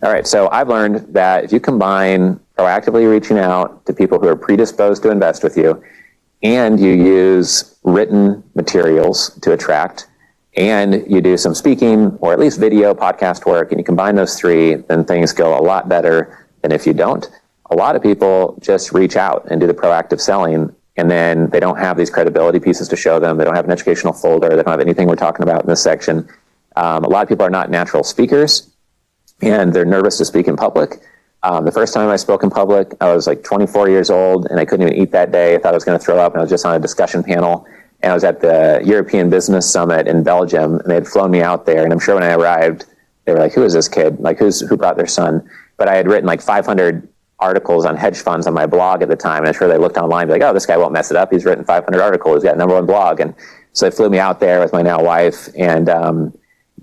All right, so I've learned that if you combine proactively reaching out to people who are predisposed to invest with you, and you use written materials to attract, and you do some speaking or at least video podcast work, and you combine those three, then things go a lot better than if you don't. A lot of people just reach out and do the proactive selling, and then they don't have these credibility pieces to show them. They don't have an educational folder. They don't have anything we're talking about in this section. A lot of people are not natural speakers, and they're nervous to speak in public. The first time I spoke in public, I was like 24 years old, and I couldn't even eat that day. I thought I was going to throw up, and I was just on a discussion panel. And I was at the European Business Summit in Belgium, and they had flown me out there. And I'm sure when I arrived, they were like, who is this kid? Like, who brought their son? But I had written like 500 articles on hedge funds on my blog at the time. And I'm sure they looked online, like, oh, this guy won't mess it up. He's written 500 articles. He's got a #1 blog. And so they flew me out there with my now wife, and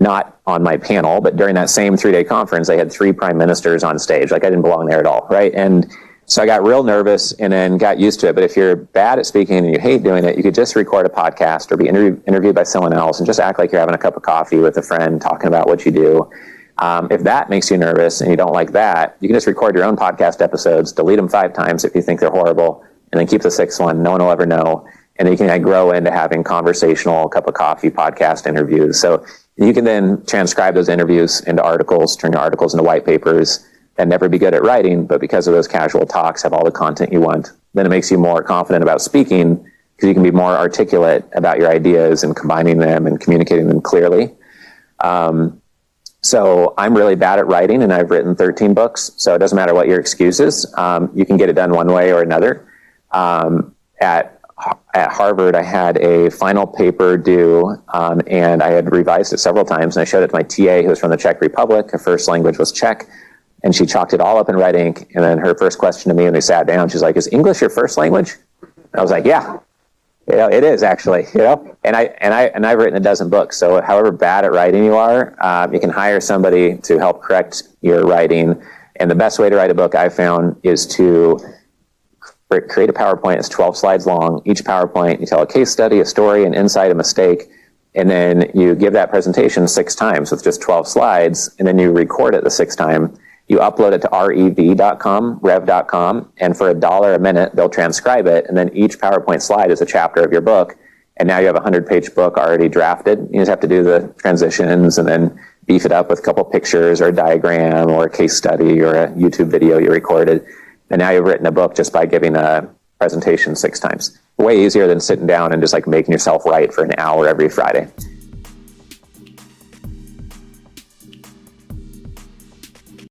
not on my panel, but during that same 3-day conference, they had 3 prime ministers on stage. Like, I didn't belong there at all, right? And so I got real nervous and then got used to it. But if you're bad at speaking and you hate doing it, you could just record a podcast or be interviewed by someone else and just act like you're having a cup of coffee with a friend talking about what you do. If that makes you nervous and you don't like that, you can just record your own podcast episodes, delete them 5 times if you think they're horrible, and then keep the 6th one. No one will ever know. And then you can grow into having conversational cup of coffee podcast interviews. So you can then transcribe those interviews into articles, turn your articles into white papers, and never be good at writing, but because of those casual talks, have all the content you want. Then it makes you more confident about speaking because you can be more articulate about your ideas and combining them and communicating them clearly. So I'm really bad at writing, and I've written 13 books, so it doesn't matter what your excuse is. You can get it done one way or another. At Harvard, I had a final paper due, and I had revised it several times, and I showed it to my TA, who was from the Czech Republic. Her first language was Czech, and she chalked it all up in red ink. And then her first question to me when they sat down, she's like, "Is English your first language?" And I was like, "Yeah, it is actually, And I've written a dozen books. So however bad at writing you are, you can hire somebody to help correct your writing. And the best way to write a book I've found is to create a PowerPoint. It's 12 slides long. Each PowerPoint, you tell a case study, a story, an insight, a mistake, and then you give that presentation 6 times with just 12 slides, and then you record it the 6th time. You upload it to rev.com, and for $1 a minute, they'll transcribe it, and then each PowerPoint slide is a chapter of your book, and now you have a 100-page book already drafted. You just have to do the transitions and then beef it up with a couple pictures or a diagram or a case study or a YouTube video you recorded. And now you've written a book just by giving a presentation 6 times. Way easier than sitting down and just like making yourself write for an hour every Friday.